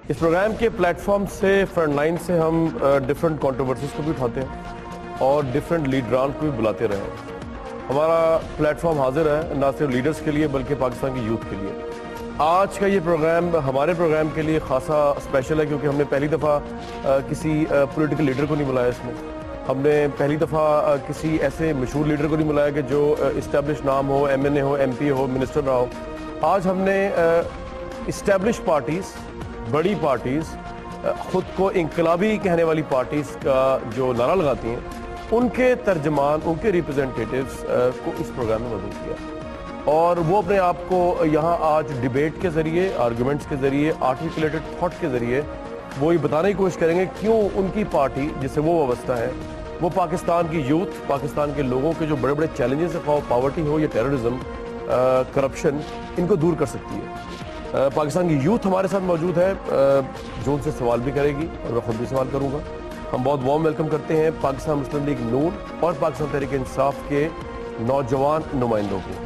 اس programme کے plate form سے front line سے ہم ڈیفرنٹ کنٹروورسیز کو بھی اٹھاتے ہیں اور ڈیفرنٹ لیڈران کو بھی بلاتے رہے ہیں. ہمارا پلیٹ فارم حاضر ہے نہ صرف لیڈرز کے لیے بلکہ پاکستان کی یوتھ کے لیے. آج کا یہ پروگرام ہمارے پروگرام کے لیے خاصا اسپیشل ہے کیونکہ ہم نے پہلی دفعہ کسی پولیٹیکل لیڈر کو نہیں بلایا اس میں. ہم نے پہلی دفعہ کسی ایسے مشہور لیڈر کو نہیں بلایا کہ جو اسٹیبلش نام ہو, ایم این اے ہو, ایم پی ہو, منسٹر رہا ہو. آج ہم نے اسٹیبلش پارٹیز, بڑی پارٹیز, خود کو انقلابی کہنے والی پارٹیز کا جو نعرہ لگاتی ہیں ان کے ترجمان, ان کے ریپرزنٹیٹیوز کو اس پروگرام میں مدعو کیا اور وہ اپنے آپ کو یہاں آج ڈیبیٹ کے ذریعے, آرگومنٹس کے ذریعے, آرٹیکولیٹڈ تھاٹ کے ذریعے وہ یہ بتانے کی کوشش کریں گے کیوں ان کی پارٹی جس سے وہ وابستہ ہے وہ پاکستان کی یوتھ, پاکستان کے لوگوں کے جو بڑے بڑے چیلنجز ہیں, پاورٹی ہو یا ٹیررزم, کرپشن, ان کو دور کر سکتی ہے. پاکستان کی یوتھ ہمارے ساتھ موجود ہے جو ان سے سوال بھی کرے گی اور میں خود بھی سوال کروں گا. ہم بہت وارم ویلکم کرتے ہیں پاکستان مسلم لیگ نون اور پاکستان تحریک انصاف کے نوجوان نمائندوں کو.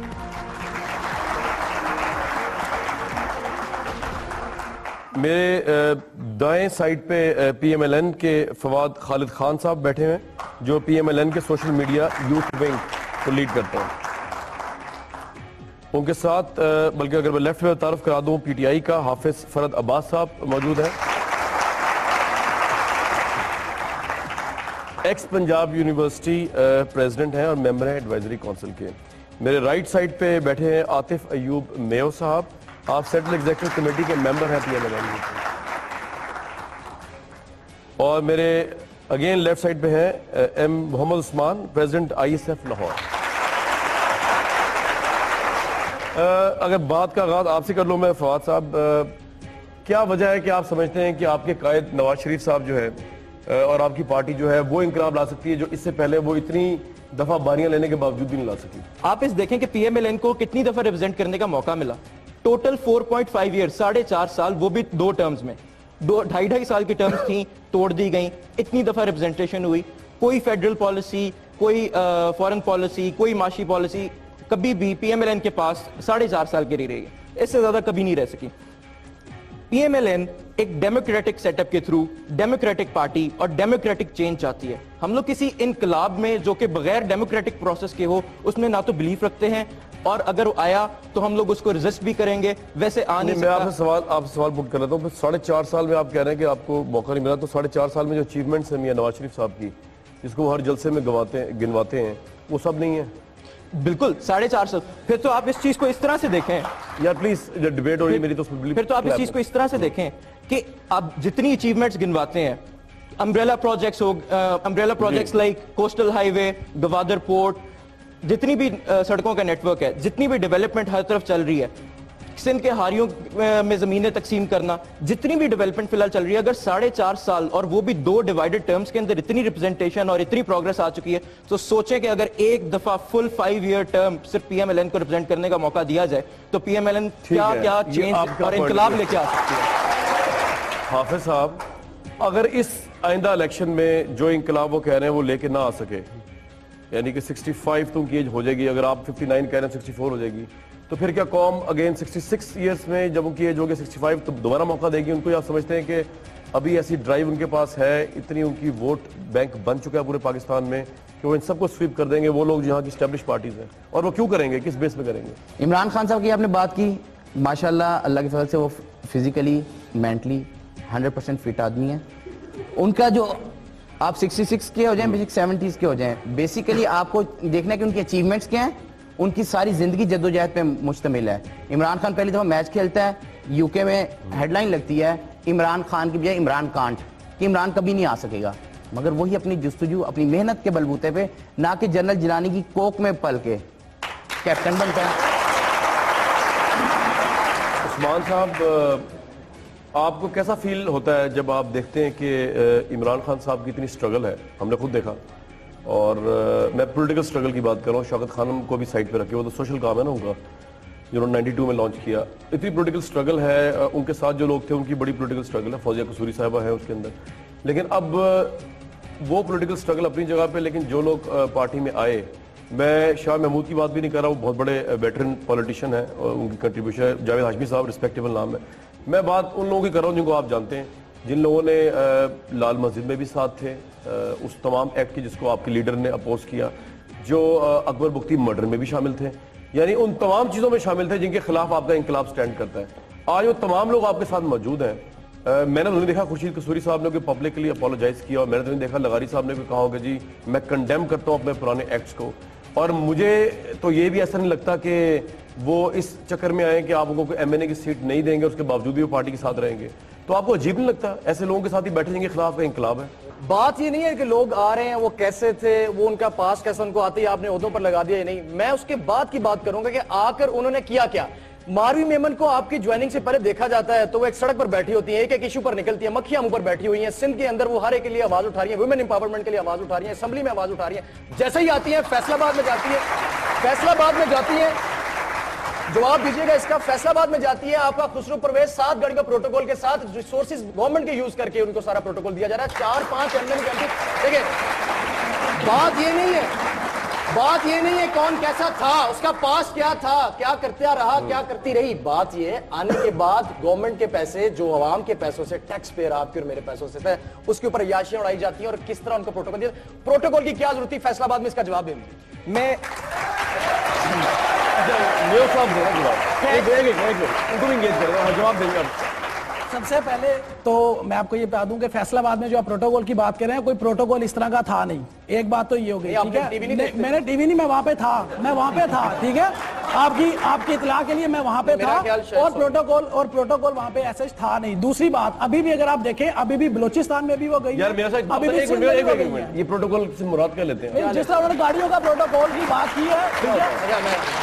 میرے دائیں سائڈ پہ پی ایم ایل این کے فواد خالد خان صاحب بیٹھے ہیں جو پی ایم ایل این کے سوشل میڈیا یوتھ ونگ کو لیڈ کرتے ہیں. ان کے ساتھ بلکہ اگر میں لیفٹ میں تعارف کرا دوں پی ٹی آئی کا حافظ فرد عباس صاحب موجود ہیں, ایکس پنجاب یونیورسٹی پریزیڈنٹ ہیں اور ممبر ہیں ایڈوائزری کونسل کے. میرے رائٹ سائڈ پہ بیٹھے ہیں عاطف ایوب میو صاحب, آپ سینٹرل ایگزیکٹو کمیٹی کے ممبر ہیں پی ایم ایل این. اور میرے اگین لیفٹ سائڈ پہ ہیں M Muhammad Usman, president I S F Lahore. اگر بات کا آغاز آپ سے کر لوں میں فواد صاحب, کیا وجہ ہے کہ آپ سمجھتے ہیں کہ آپ کے قائد نواز شریف صاحب جو ہے اور آپ کی پارٹی جو ہے وہ انقلاب لا سکتی ہے جو اس سے پہلے وہ اتنی دفعہ باریاں لینے کے باوجود بھی نہیں لا سکی؟ آپ اس دیکھیں کہ پی ایم ایل این کو کتنی دفعہ ریپرزینٹ کرنے کا موقع ملا, ٹوٹل 4.5 ایئر, 4.5 سال, وہ بھی 2 ٹرمز میں, 2.5 سال کی ٹرمز تھیں, توڑ دی گئیں, اتنی دفعہ ریپرزنٹیشن ہوئی, کوئی فیڈرل پالیسی, کوئی فورن پالیسی, کوئی معاشی پالیسی کبھی بھی پی ایم ایل این کے پاس 4.5 سال کی رہی ہے, اس سے زیادہ کبھی نہیں رہ سکی. پی ایم ایل این ایک ڈیموکریٹک سیٹ اپ کے تھرو ڈیموکریٹک پارٹی اور ڈیموکریٹک چینج چاہتی ہے. ہم لوگ کسی انقلاب میں جو کہ بغیر ڈیموکریٹک پروسیس کے ہو اس میں نہ تو بلیف رکھتے ہیں اور اگر وہ آیا تو ہم لوگ اس کو ریزسٹ بھی کریں گے. ویسے آنے میں آپ سے سوال پوٹ کر لیتا ہوں, 4.5 سال میں آپ کہہ رہے ہیں کہ آپ کو موقع نہیں ملا, تو 4.5 سال میں جو اچیومنٹس ہیں میاں نواز شریف صاحب کی جس کو ہر جلسے میں گنواتے ہیں وہ سب نہیں ہیں؟ بالکل 4.5 سال. پھر تو آپ اس چیز کو اس طرح سے دیکھیں یار پلیز, ڈیبیٹ ہو رہی ہے میری تو پھر تو آپ اس چیز کو اس طرح سے دیکھیں کہ اب جتنی اچیومنٹس گنواتے ہیں, umbrella projects like coastal highway, Gwadar port, جتنی بھی سڑکوں کا نیٹ ورک ہے, جتنی بھی ڈیولپمنٹ ہر طرف چل رہی ہے, سندھ کے ہاریوں میں زمینیں تقسیم کرنا, جتنی بھی ڈیولپمنٹ فی الحال چل رہی ہے, اگر 4.5 سال اور وہ بھی 2 ڈیوائیڈڈ ٹرمز کے اندر اتنی ریپرزنٹیشن اور اتنی پروگرس آ چکی ہے, تو سوچیں کہ اگر ایک دفعہ فل 5 ایئر ٹرم صرف پی ایم ایل این کو ریپرزینٹ کرنے کا موقع دیا جائے تو پی ایم ایل این کیا چینج اور انقلاب لے کے آ سکتی ہے. حافظ صاحب, اگر اس آئندہ الیکشن میں جو انقلاب وہ کہہ رہے ہیں وہ لے کے نہ آ سکے, یعنی کہ 65 تو ان کی ایج ہو جائے گی, اگر آپ 59 کہہ رہے ہیں 64 ہو جائے گی, تو پھر کیا قوم اگین 66 ایئرس میں جب ان کی ایج ہوگی 65 تو دوبارہ موقع دے گی ان کو؟ یا آپ سمجھتے ہیں کہ ابھی ایسی ڈرائیو ان کے پاس ہے, اتنی ان کی ووٹ بینک بن چکا ہے پورے پاکستان میں کہ وہ ان سب کو سویپ کر دیں گے وہ لوگ جہاں کی اسٹیبلش پارٹیز ہیں؟ اور وہ کیوں کریں گے, کس بیس پہ کریں گے؟ عمران خان صاحب کی آپ نے بات کی, ماشاءاللہ اللہ کے فضل سے وہ فزیکلی مینٹلی 100% فٹ آدمی ہیں. ان کا جو آپ 66 کے ہو جائیں, 70s کے ہو جائیں, بیسیکلی آپ کو دیکھنا ہے کہ ان کی اچیومنٹس کیا ہیں. ان کی ساری زندگی جدوجہد پہ مشتمل ہے. عمران خان پہلی دفعہ میچ کھیلتا ہے, یو کے میں ہیڈ لائن لگتی ہے عمران خان کی بجائے عمران کانٹ, کہ عمران کبھی نہیں آ سکے گا, مگر وہی اپنی جستجو, اپنی محنت کے بلبوتے پہ, نہ کہ جنرل جیلانی کی کوک میں پل کے کیپٹن بنتا ہے. عثمان صاحب, آپ کو کیسا فیل ہوتا ہے جب آپ دیکھتے ہیں کہ عمران خان صاحب کی اتنی سٹرگل ہے؟ ہم نے خود دیکھا, اور میں پولیٹیکل سٹرگل کی بات کر رہا ہوں, شوکت خانم کو بھی سائڈ پہ رکھے, وہ تو سوشل کام ہے نا ان کا, جنہوں نے 92 میں لانچ کیا. اتنی پولیٹیکل سٹرگل ہے, ان کے ساتھ جو لوگ تھے ان کی بڑی پولیٹیکل سٹرگل ہے, فوزیہ قصوری صاحبہ ہے اس کے اندر. لیکن اب وہ پولیٹیکل سٹرگل اپنی جگہ پہ, لیکن جو لوگ پارٹی میں آئے, میں شاہ محمود کی بات بھی نہیں کر رہا, وہ بہت بڑے ویٹرن پولیٹیشین ہیں اور ان کی کنٹریبیوشن ہے, جاوید ہاشمی صاحب ریسپیکٹیبل نام ہے, میں بات ان لوگوں کی کر رہا ہوں جن کو آپ جانتے ہیں, جن لوگوں نے لال مسجد میں بھی ساتھ تھے اس تمام ایکٹ کی جس کو آپ کے لیڈر نے اپوز کیا, جو اکبر بگٹی مرڈر میں بھی شامل تھے, یعنی ان تمام چیزوں میں شامل تھے جن کے خلاف آپ کا انقلاب سٹینڈ کرتا ہے. آج وہ تمام لوگ آپ کے ساتھ موجود ہیں. میں نے نہیں دیکھا خورشید قصوری صاحب نے کوئی پبلکلی اپولوجائز کیا, اور میں نے نہیں دیکھا لغاری صاحب نے کوئی کہا ہوگا جی میں کنڈیم کرتا ہوں اپنے پرانے ایکٹس کو. اور مجھے تو یہ بھی ایسا نہیں لگتا کہ وہ اس چکر میں آئیں کہ آپ ان کو کوئی ایم این اے کی سیٹ نہیں دیں گے, اس کے باوجود بھی وہ پارٹی کے ساتھ رہیں گے. تو آپ کو عجیب نہیں لگتا ایسے لوگوں کے ساتھ ہی بیٹھے جن کے خلاف کا انقلاب ہے؟ بات یہ نہیں ہے کہ لوگ آ رہے ہیں وہ کیسے تھے, وہ ان کا پاس کیسا ان کو آتے ہی آپ نے عہدوں پر لگا دیا یا نہیں. میں اس کے بعد کی بات کروں گا کہ آ کر انہوں نے کیا کیا. ماروی میمن کو آپ کی جوائننگ سے پہلے دیکھا جاتا ہے تو وہ ایک سڑک پر بیٹھی ہوتی ہیں, ایک ایک ایشو پر نکلتی ہیں, مکھیاں منہ پر بیٹھی ہوئی ہیں. سندھ کے اندر وہ ہر ایک کے لیے آواز اٹھا رہی ہیں, ویمن امپاورمنٹ کے لیے آواز اٹھا رہی ہیں, اسمبلی میں آواز اٹھا رہی ہیں. جیسے ہی آتی ہیں فیصل آباد میں جاتی ہیں, جواب دیجئے گا اس کا, فیصل آباد میں جاتی ہے آپ کا خسرو پرویز 7 گاڑی کا پروٹوکول کے ساتھ ریسورسز گورنمنٹ کے یوز کر کے ان کو سارا پروٹوکول دیا جا رہا ہے. 4-5 ایم این اے. دیکھیں بات یہ نہیں ہے کون کیسا تھا, اس کا پاس کیا تھا, کیا کرتا رہا, کیا کرتی رہی. بات یہ آنے کے بعد گورنمنٹ کے پیسے جو عوام کے پیسوں سے, ٹیکس پیئر آپ کے اور میرے پیسوں سے تھے, اس کے اوپر عیاشیاں اڑائی جاتی ہیں, اور کس طرح ان کو پروٹوکول دیا. پروٹوکول کی کیا ضرورت تھی فیصل آباد میں, اس کا جواب دیں. میں جواب دیں گے. سب سے پہلے تو میں آپ کو یہ بتا دوں کہ فیصل آباد میں جو آپ پروٹوکول کی بات کر رہے ہیں, کوئی پروٹوکول اس طرح کا تھا نہیں. ایک بات تو یہ ہو گئی, ٹھیک ہے, میں نے ٹی وی نہیں, میں وہاں پہ تھا, ٹھیک ہے, آپ کی اطلاع کے لیے میں وہاں پہ تھا, اور پروٹوکول وہاں پہ ایسا تھا نہیں. دوسری بات, ابھی بھی اگر آپ دیکھیں, ابھی بھی بلوچستان میں بھی وہ گئی, یہ پروٹوکول سے مراد کیا لیتے ہیں؟ جس طرح انہوں نے گاڑیوں کا پروٹوکول کی بات کی ہے,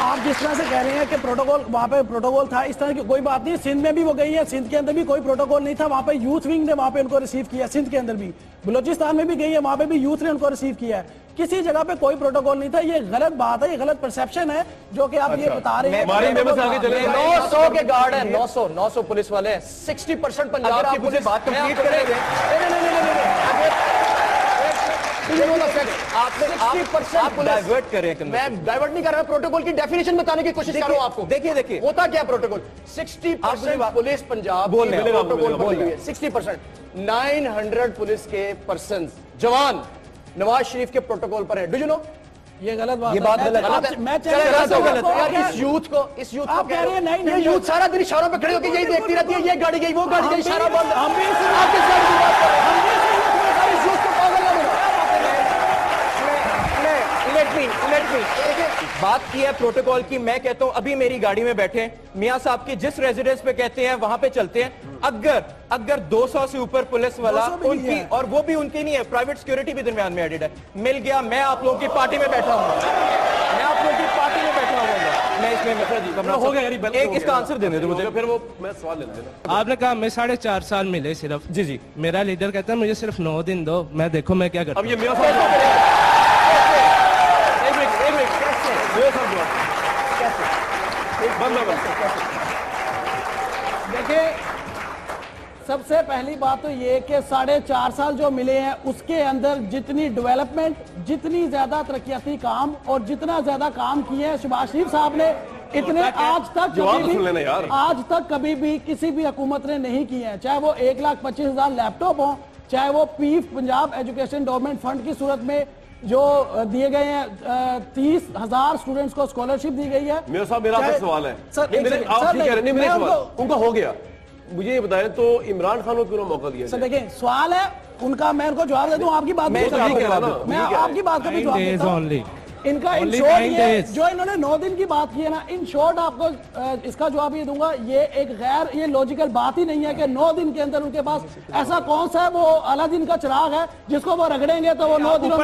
آپ جس طرح سے کہہ رہے ہیں کہ پروٹوکول وہاں پہ پروٹوکول تھا, اس طرح کی کوئی بات نہیں. سندھ میں بھی وہ گئی ہے, سندھ کے اندر بھی کوئی پروٹوکول نہیں تھا, وہاں پہ یوتھ ونگ نے وہاں پہ ان کو ریسیو کیا. سندھ کے اندر بھی, بلوچستان میں بھی گئی ہے, وہاں پہ بھی یوتھ نے ان کو ریسیو کیا ہے. کسی جگہ پہ کوئی پروٹوکول نہیں تھا. یہ غلط بات ہے, یہ غلط پرسیپشن ہے جو کہ آپ یہ بتا رہے ہیں. 900 کے گارڈ ہیں, 900 پولیس والے ہیں, 60% پنجاب کی پولیس. بات کمپلیٹ کریں گے. آپ ڈائیورٹ کریں. میں ڈائیورٹ نہیں کر رہا, پروٹوکول کی ڈیفینیشن بتانے کی کوشش کر رہا ہوں آپ کو. دیکھیے ہوتا کیا پروٹوکول. 60% پولیس پنجاب 60%. 900 پولیس کے پرسنز جوان نواز شریف کے پروٹوکول پر ہے. ڈو یو نو یہ غلط بات ہے. یہ بات غلط ہے. میں اس یوتھ کو کہہ رہے ہیں نہیں, یہ یوتھ سارا دن اشاروں پہ کھڑے ہو کے یہی دیکھتی رہتی ہے, یہ گاڑی گئی, وہ گاڑی گئی, اشارہ بند. آپ کس گاڑی کی بات کر رہے ہیں؟ اس یوتھ کو پاگل نہ بنا. بات کی ہے پروٹوکول کی. میں کہتا ہوں ابھی میری گاڑی میں بیٹھے میاں صاحب کی جس ریزیڈنس پہ کہتے ہیں وہاں پہ چلتے ہیں. اگر 200 سے اوپر پولیس والا ان کی, اور وہ بھی ان کی نہیں ہے, پرائیویٹ سیکیورٹی بھی درمیان میں ایڈڈ ہے, مل گیا, میں آپ لوگوں کی پارٹی میں بیٹھا ہوں, میں اس میں ایک اس کا آنسر دینے دو مجھے. پھر وہ میں سوال لے لینا. آپ نے کہا میں 4.5 سال ملے صرف. جی میرا لیڈر کہتا ہے مجھے صرف 9 دن دو, میں دیکھو میں کیا کرتا ہوں. اب یہ میاں صاحب دیکھیں, سب سے پہلی بات تو یہ کہ 4.5 سال جو ملے ہیں اس کے اندر جتنی ڈیولپمنٹ, جتنی زیادہ ترقیاتی کام اور جتنا زیادہ کام کیے ہیں شہباز شریف صاحب نے, اتنے آج تک کبھی بھی کسی بھی حکومت نے نہیں کیے ہیں. چاہے وہ 1,25,000 لیپ ٹاپ ہوں, چاہے وہ پیف پنجاب ایجوکیشن ڈیولپمنٹ فنڈ کی صورت میں جو دیے گئے ہیں 30,000 اسٹوڈنٹس کو اسکالرشپ دی گئی ہے. میرا صاحب میرا آپ سے سوال ہے, ان کا ہو گیا, مجھے یہ بتائیں تو عمران خان کو کیوں موقع دیا؟ سر دیکھیں سوال ہے ان کا, میں ان کو جواب دے دوں, آپ کی بات میں آپ کی بات کا بھی جواب دیتا ہوں. ان کا ان شورٹ یہ جو انہوں نے 9 دن کی بات کی ہے نا, ان شورٹ آپ کو اس کا جواب یہ دوں گا, یہ ایک غیر, یہ لوجیکل بات ہی نہیں ہے کہ 9 دن کے اندر ان کے پاس ایسا کون سا ہے وہ اعلیٰ دن کا چراغ ہے جس کو وہ رگڑیں گے تو وہ 9 دنوں